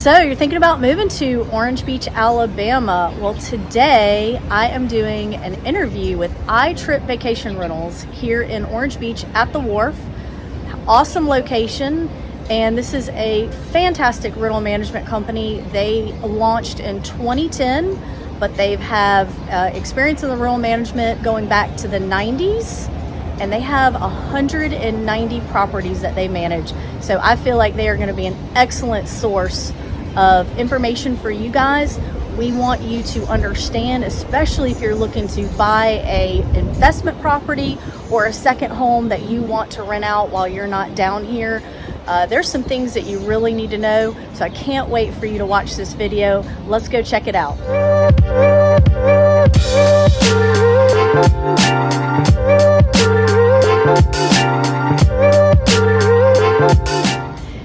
So you're thinking about moving to Orange Beach, Alabama. Well, today I am doing an interview with ITRIP Vacation Rentals here in Orange Beach at the Wharf. Awesome location, and this is a fantastic rental management company. They launched in 2010, but they have experience in the rental management going back to the 90s. And they have 190 properties that they manage. So I feel like they are going to be an excellent source of information for you guys. We want you to understand, especially if you're looking to buy a investment property or a second home that you want to rent out while you're not down here. There's some things that you really need to know. So I can't wait for you to watch this video. Let's go check it out.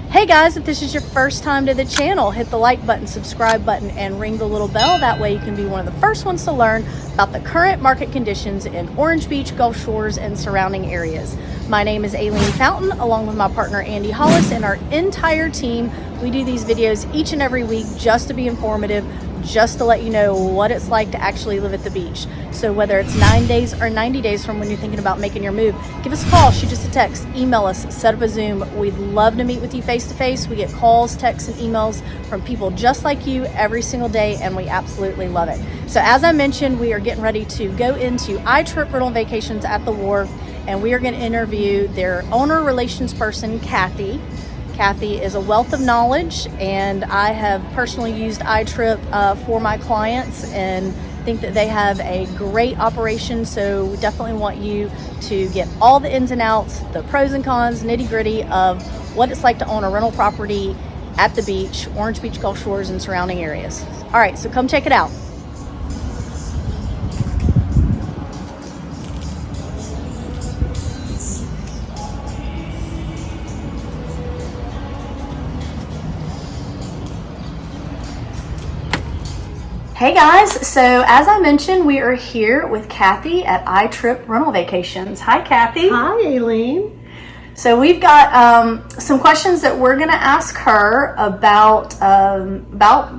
Hey guys, if this is your first time to the channel, hit the like button, subscribe button, and ring the little bell. That way you can be one of the first ones to learn about the current market conditions in Orange Beach, Gulf Shores, and surrounding areas. My name is Aileen Fountain, along with my partner Andy Hollis and our entire team. We do these videos each and every week just to be informative, just to let you know what it's like to actually live at the beach. So whether it's 9 days or 90 days from when you're thinking about making your move, give us a call, shoot us a text, email us, set up a Zoom. We'd love to meet with you face to face. We get calls, texts, and emails from people just like you every single day, and we absolutely love it. So as I mentioned, we are getting ready to go into ITRIP Rental Vacations at the Wharf, and we are going to interview their owner relations person, Kathy. Kathy is a wealth of knowledge, and I have personally used ITRIP for my clients and think that they have a great operation. So we definitely want you to get all the ins and outs, the pros and cons, nitty gritty of what it's like to own a rental property at the beach, Orange Beach, Gulf Shores, and surrounding areas. All right, so come check it out. Hey guys, so as I mentioned, we are here with Kathy at ITRIP Rental Vacations. Hi Kathy. Hi Aileen. So we've got some questions that we're going to ask her about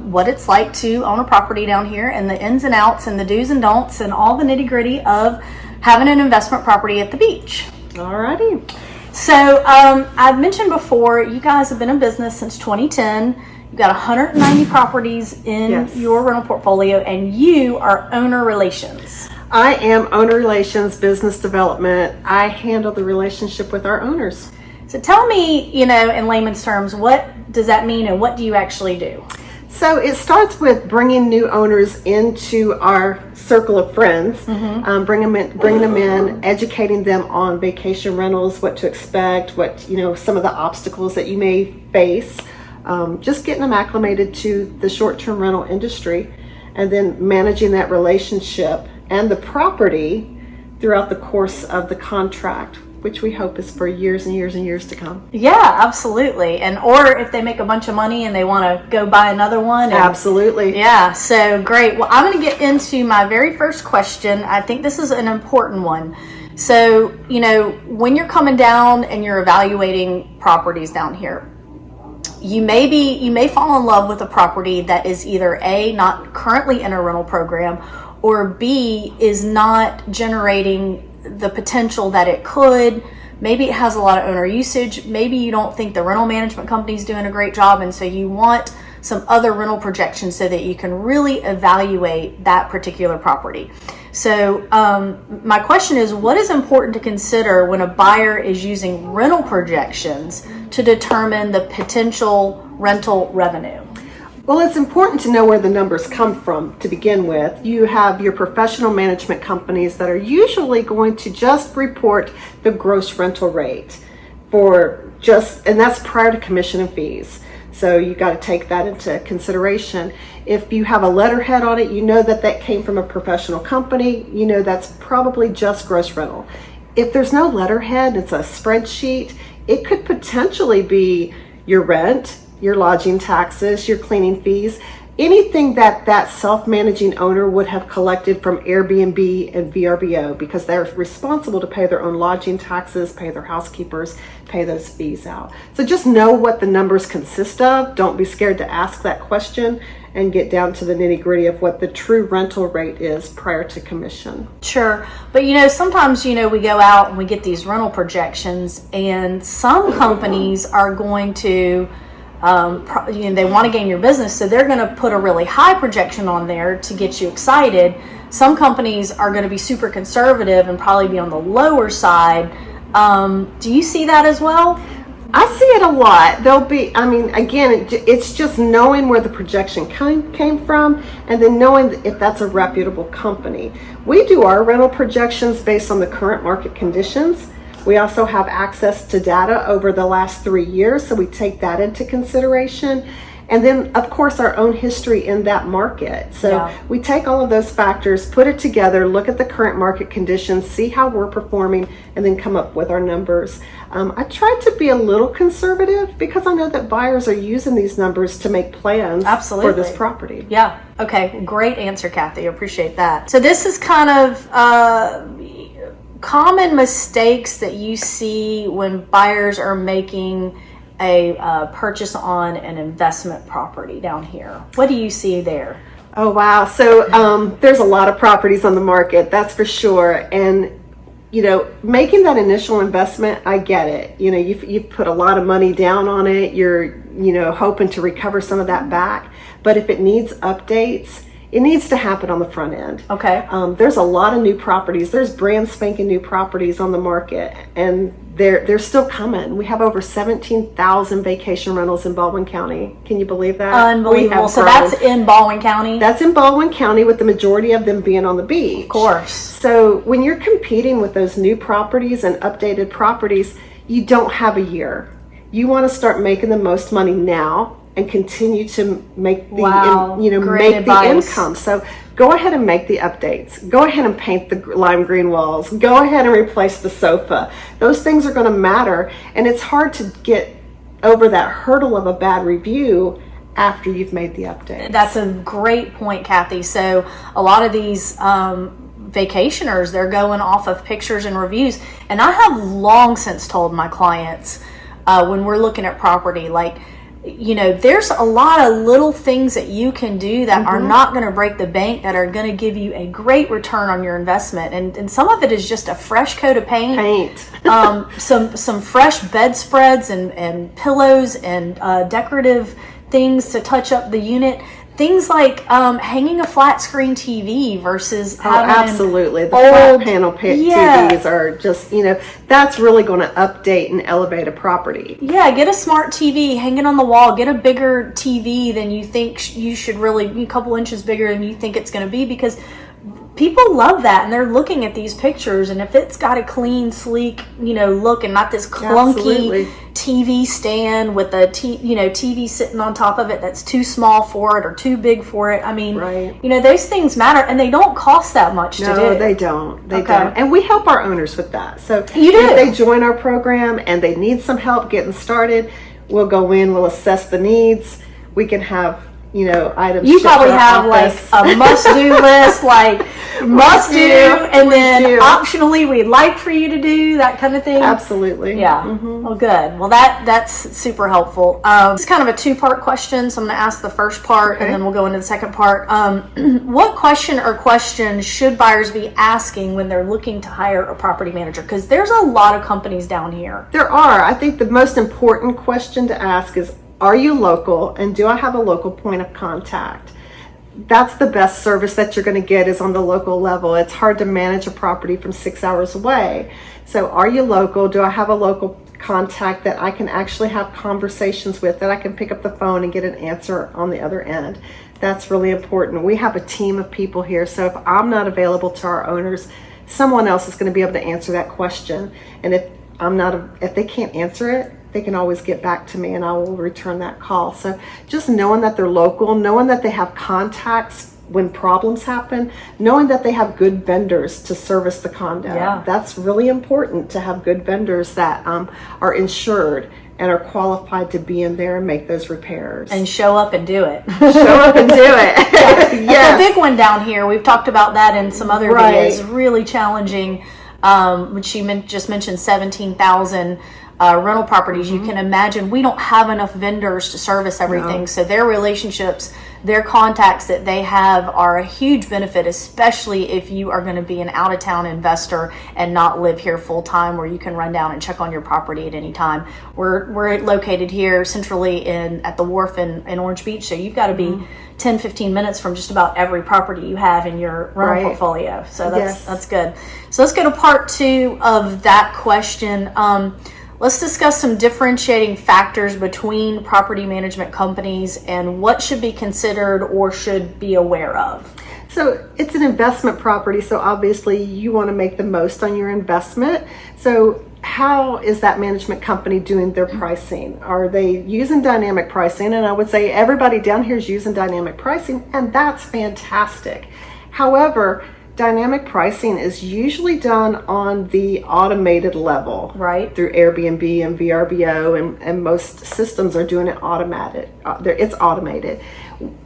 what it's like to own a property down here and the ins and outs and the do's and don'ts and all the nitty gritty of having an investment property at the beach. Alrighty. So I've mentioned before, you guys have been in business since 2010. You've got 190 properties in your rental portfolio, and you are owner relations. I am owner relations, business development. I handle the relationship with our owners. So tell me, in layman's terms, what does that mean and what do you actually do? So it starts with bringing new owners into our circle of friends, bringing them in, educating them on vacation rentals, what to expect, some of the obstacles that you may face. Just getting them acclimated to the short-term rental industry, and then managing that relationship and the property throughout the course of the contract, which we hope is for years and years and years to come. Yeah, absolutely. Or if they make a bunch of money and they want to go buy another one. Absolutely. Yeah, so great. Well, I'm going to get into my very first question. I think this is an important one. So, when you're coming down and you're evaluating properties down here, you may fall in love with a property that is either A, not currently in a rental program, or B, is not generating the potential that it could. Maybe it has a lot of owner usage. Maybe you don't think the rental management company is doing a great job, and so you want some other rental projections so that you can really evaluate that particular property. So my question is, what is important to consider when a buyer is using rental projections to determine the potential rental revenue? Well, it's important to know where the numbers come from to begin with. You have your professional management companies that are usually going to just report the gross rental rate and that's prior to commission and fees. So you got to take that into consideration. If you have a letterhead on it, you know that came from a professional company. You know that's probably just gross rental. If there's no letterhead, it's a spreadsheet, it could potentially be your rent, your lodging taxes, your cleaning fees, anything that that self-managing owner would have collected from Airbnb and VRBO, because they're responsible to pay their own lodging taxes, pay their housekeepers, pay those fees out. So just know what the numbers consist of. Don't be scared to ask that question and get down to the nitty-gritty of what the true rental rate is prior to commission. Sure. But sometimes, we go out and we get these rental projections, and some companies are going to they want to gain your business, so they're going to put a really high projection on there to get you excited. Some companies are going to be super conservative and probably be on the lower side. Do you see that as well? I see it a lot. There'll be, again, it's just knowing where the projection came from, and then knowing if that's a reputable company. We do our rental projections based on the current market conditions. We also have access to data over the last 3 years, so we take that into consideration. And then, of course, our own history in that market. So we take all of those factors, put it together, look at the current market conditions, see how we're performing, and then come up with our numbers. I try to be a little conservative because I know that buyers are using these numbers to make plans for this property. Yeah. Okay. Great answer, Kathy. I appreciate that. So this is kind of common mistakes that you see when buyers are making a purchase on an investment property down here. What do you see there? Oh, wow. So there's a lot of properties on the market, that's for sure. And, making that initial investment, I get it. You've put a lot of money down on it. You're, hoping to recover some of that back. But if it needs updates, it needs to happen on the front end. Okay. There's a lot of new properties. There's brand spanking new properties on the market, and they're still coming. We have over 17,000 vacation rentals in Baldwin County. Can you believe that? Unbelievable. So that's in Baldwin County? That's in Baldwin County, with the majority of them being on the beach. Of course. So when you're competing with those new properties and updated properties, you don't have a year. You want to start making the most money now and continue to make the income. So go ahead and make the updates. Go ahead and paint the lime green walls. Go ahead and replace the sofa. Those things are going to matter, and it's hard to get over that hurdle of a bad review after you've made the update. That's a great point, Kathy. So a lot of these vacationers, they're going off of pictures and reviews, and I have long since told my clients when we're looking at property, there's a lot of little things that you can do that are not going to break the bank, that are going to give you a great return on your investment. And some of it is just a fresh coat of paint. Some fresh bedspreads and pillows and decorative things to touch up the unit. Things like hanging a flat screen TV versus having absolutely. The flat panel TVs are just, that's really going to update and elevate a property. Yeah, get a smart TV, hang it on the wall, get a bigger TV than you think you should really be, a couple inches bigger than you think it's going to be, because people love that, and they're looking at these pictures, and if it's got a clean, sleek, look, and not this clunky TV stand with a TV sitting on top of it that's too small for it or too big for it. Those things matter, and they don't cost that much to do. No, they don't. They don't. And we help our owners with that. So you do. If they join our program and they need some help getting started, we'll go in, we'll assess the needs. We can have items. You probably have a must-do list, and then optionally we'd like for you to do that kind of thing. Absolutely. Yeah. Well, good. Well, that's super helpful. It's kind of a two-part question, so I'm going to ask the first part, and then we'll go into the second part. What question or questions should buyers be asking when they're looking to hire a property manager? Because there's a lot of companies down here. There are. I think the most important question to ask is, are you local, and do I have a local point of contact? That's the best service that you're going to get, is on the local level. It's hard to manage a property from 6 hours away. So are you local? Do I have a local contact that I can actually have conversations with, that I can pick up the phone and get an answer on the other end? That's really important. We have a team of people here, so if I'm not available to our owners, someone else is going to be able to answer that question. And if they can't answer it, they can always get back to me, and I will return that call. So just knowing that they're local, knowing that they have contacts when problems happen, knowing that they have good vendors to service the condo. That's really important, to have good vendors that are insured and are qualified to be in there and make those repairs. And show up and do it. Show up and do it. Yes. The big one down here, we've talked about that in some other Right. videos, really challenging. Which she just mentioned 17,000 rental properties. You can imagine we don't have enough vendors to service everything. No. So their relationships, their contacts that they have are a huge benefit, especially if you are going to be an out-of-town investor and not live here full-time, where you can run down and check on your property at any time. We're located here centrally at the Wharf in Orange Beach, so you've got to be 10-15 minutes from just about every property you have in your rental Right. portfolio. So Yes. that's good. So let's go to part 2 of that question. Let's discuss some differentiating factors between property management companies and what should be considered or should be aware of. So it's an investment property, so obviously you want to make the most on your investment. So how is that management company doing their pricing? Are they using dynamic pricing? And I would say everybody down here is using dynamic pricing, and that's fantastic. However, dynamic pricing is usually done on the automated level, Right. through Airbnb and VRBO, and most systems are doing it automated. It's automated.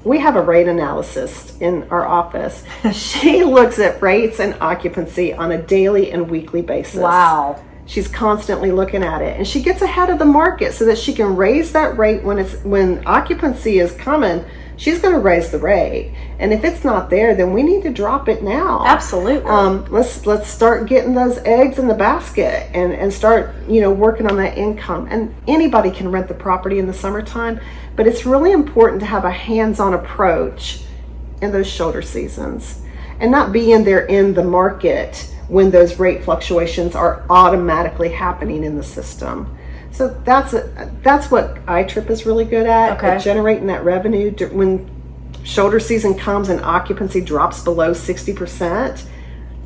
We have a rate analyst in our office. She looks at rates and occupancy on a daily and weekly basis. Wow. She's constantly looking at it, and she gets ahead of the market so that she can raise that rate when occupancy is coming. She's going to raise the rate, and if it's not there, then we need to drop it now. Absolutely. Let's start getting those eggs in the basket and start working on that income. And anybody can rent the property in the summertime, but it's really important to have a hands-on approach in those shoulder seasons and not be in there in the market when those rate fluctuations are automatically happening in the system. So that's what ITRIP is really good at generating that revenue. When shoulder season comes and occupancy drops below 60%,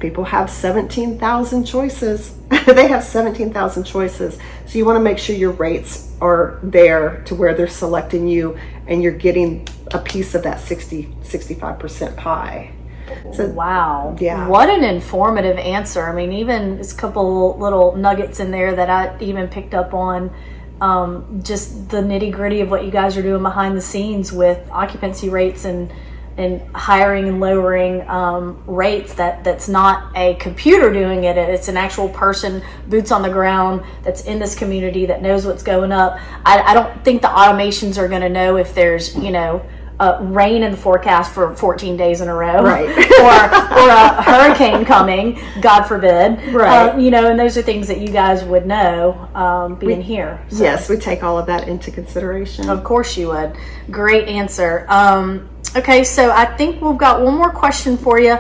people have 17,000 choices. They have 17,000 choices. So you want to make sure your rates are there to where they're selecting you and you're getting a piece of that 65% pie. So, wow. Yeah. What an informative answer. I mean, even there's a couple little nuggets in there that I even picked up on, just the nitty gritty of what you guys are doing behind the scenes with occupancy rates and hiring and lowering rates. That's not a computer doing it. It's an actual person, boots on the ground, that's in this community, that knows what's going up. I don't think the automations are going to know if there's, rain in the forecast for 14 days in a row, right? or a hurricane coming, God forbid, right? And those are things that you guys would know being here. So. Yes, we take all of that into consideration. Of course you would. Great answer. Okay, so I think we've got one more question for you.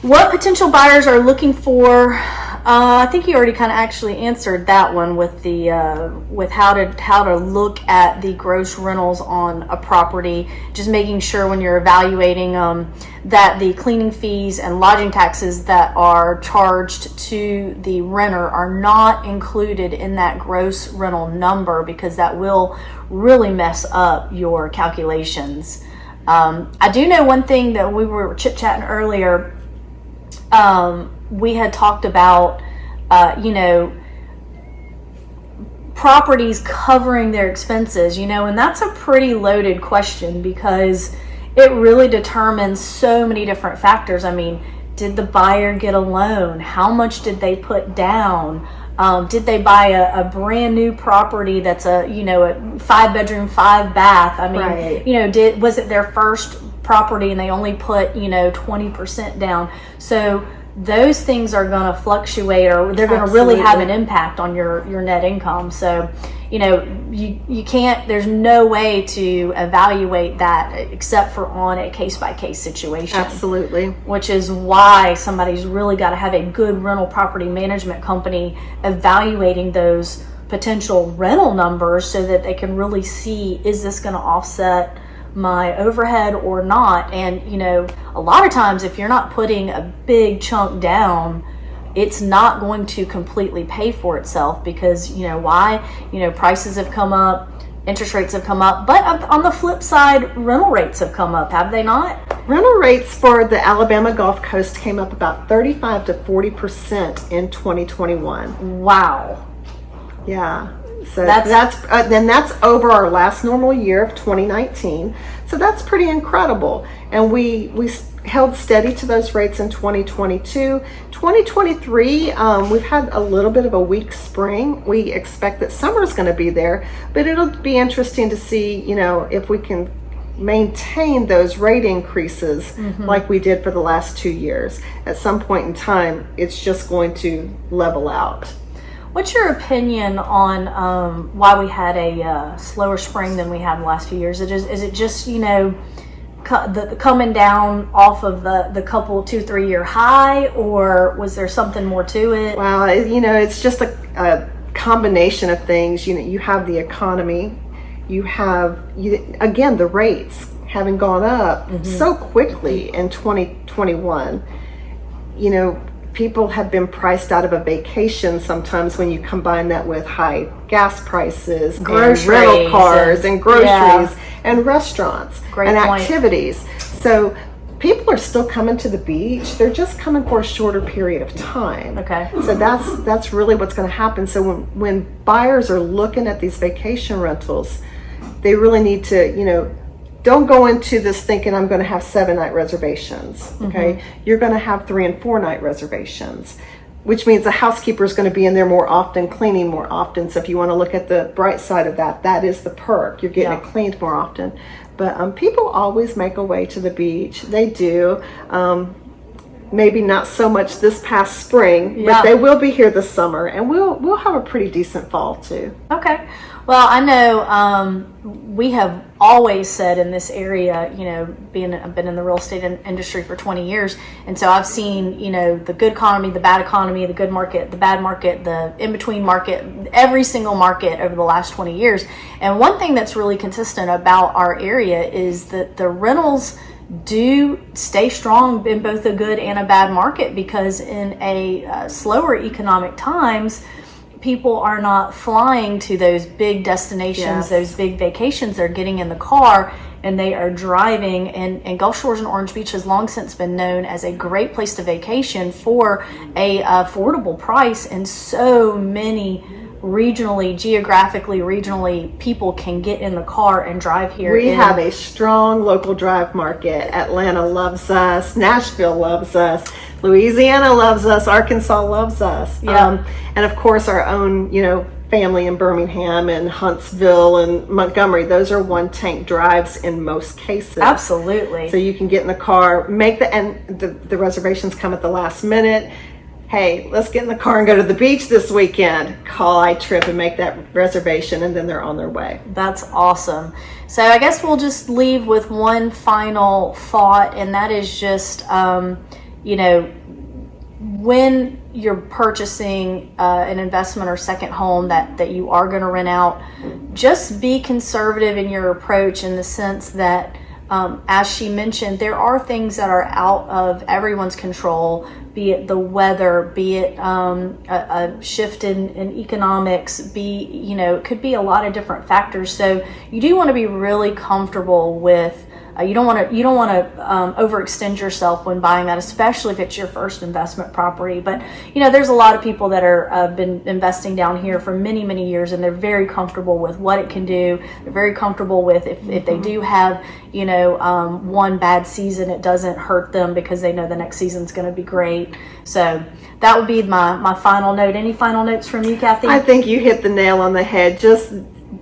What potential buyers are looking for? I think you already kind of actually answered that one with the with how to look at the gross rentals on a property. Just making sure when you're evaluating that the cleaning fees and lodging taxes that are charged to the renter are not included in that gross rental number, because that will really mess up your calculations. I do know one thing that we were chit-chatting earlier. We had talked about, properties covering their expenses, and that's a pretty loaded question because it really determines so many different factors. I mean, did the buyer get a loan? How much did they put down? Did they buy a brand new property that's a 5-bedroom, 5-bath? I mean, right. Was it their first property and they only put 20% down? So those things are going to fluctuate, or they're going to really have an impact on your net income. So you can't, there's no way to evaluate that except for on a case-by-case situation. Absolutely. Which is why somebody's really got to have a good rental property management company evaluating those potential rental numbers so that they can really see, is this going to offset my overhead or not? And a lot of times if you're not putting a big chunk down, it's not going to completely pay for itself, because why? Prices have come up, interest rates have come up, but on the flip side, rental rates have come up, have they not? Rental rates for the Alabama Gulf Coast came up about 35 to 40% in 2021. Wow. Yeah. So that's over our last normal year of 2019. So that's pretty incredible. And we held steady to those rates in 2022. 2023, we've had a little bit of a weak spring. We expect that summer is going to be there, but it'll be interesting to see, if we can maintain those rate increases like we did for the last 2 years. At some point in time, it's just going to level out. What's your opinion on why we had a slower spring than we had in the last few years? Is it just coming down off of the couple 2-3 year high, or was there something more to it? Well, it's just a combination of things. You have the economy, again, the rates having gone up so quickly in 2021. People have been priced out of a vacation sometimes when you combine that with high gas prices, groceries, and rental cars, and groceries, and restaurants, and activities. So people are still coming to the beach. They're just coming for a shorter period of time. Okay. So that's really what's going to happen. So when buyers are looking at these vacation rentals, they really need to, don't go into this thinking I'm going to have 7-night reservations. Okay. You're going to have 3 and 4-night reservations, which means the housekeeper is going to be in there more often, cleaning more often. So if you want to look at the bright side of that, that is the perk. You're getting it cleaned more often. But people always make a way to the beach. They do. Maybe not so much this past spring, but they will be here this summer, and we'll have a pretty decent fall too. Okay. Well, I know we have always said in this area, I've been in the real estate industry for 20 years, and so I've seen, the good economy, the bad economy, the good market, the bad market, the in-between market, every single market over the last 20 years. And one thing that's really consistent about our area is that the rentals do stay strong in both a good and a bad market, because in a slower economic times, people are not flying to those big destinations, those big vacations. They're getting in the car and they are driving. And Gulf Shores and Orange Beach has long since been known as a great place to vacation for a affordable price. And so many regionally, people can get in the car and drive here. We have a strong local drive market. Atlanta loves us. Nashville loves us. Louisiana loves us. Arkansas loves us. And of course our own, family in Birmingham and Huntsville and Montgomery. Those are one tank drives in most cases. Absolutely. So you can get in the car, and the reservations come at the last minute. Hey, let's get in the car and go to the beach this weekend. Call ITRIP and make that reservation, and then they're on their way. That's awesome. So I guess we'll just leave with one final thought, and that is just, when you're purchasing an investment or second home that you are going to rent out, just be conservative in your approach, in the sense that, as she mentioned, there are things that are out of everyone's control, be it the weather, be it a shift in economics, it could be a lot of different factors. So you do want to be really comfortable with, you don't want to overextend yourself when buying that, especially if it's your first investment property. But there's a lot of people that are been investing down here for many, many years, and they're very comfortable with what it can do. They're very comfortable with if they do have one bad season, it doesn't hurt them, because they know the next season's going to be great. So that would be my final note. Any final notes from you, Kathy? I think you hit the nail on the head. Just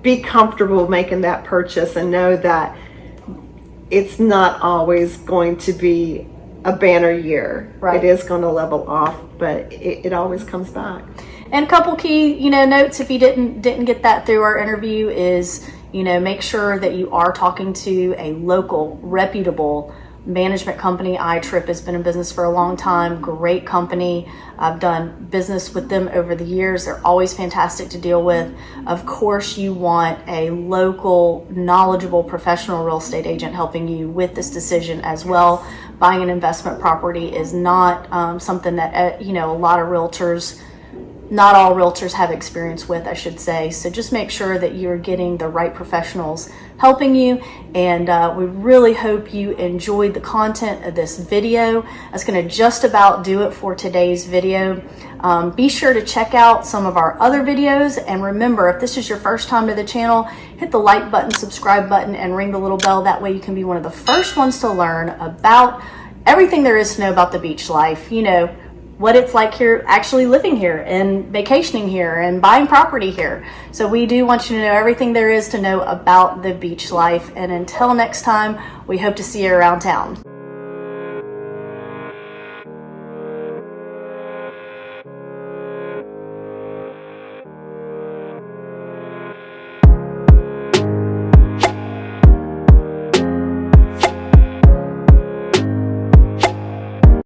be comfortable making that purchase, and know that it's not always going to be a banner year. Right. It is going to level off, but it always comes back. And a couple key, notes, if you didn't get that through our interview, is, make sure that you are talking to a local, reputable management company. ITRIP has been in business for a long time. Great company. I've done business with them over the years. They're always fantastic to deal with. Of course, you want a local, knowledgeable, professional real estate agent helping you with this decision as well. Buying an investment property is not something that a lot of realtors not all realtors have experience with, I should say. So just make sure that you're getting the right professionals helping you. And we really hope you enjoyed the content of this video. That's going to just about do it for today's video. Be sure to check out some of our other videos. And remember, if this is your first time to the channel, hit the like button, subscribe button, and ring the little bell. That way you can be one of the first ones to learn about everything there is to know about the beach life. You know, what it's like here, actually living here and vacationing here and buying property here. So we do want you to know everything there is to know about the beach life. And until next time, we hope to see you around town.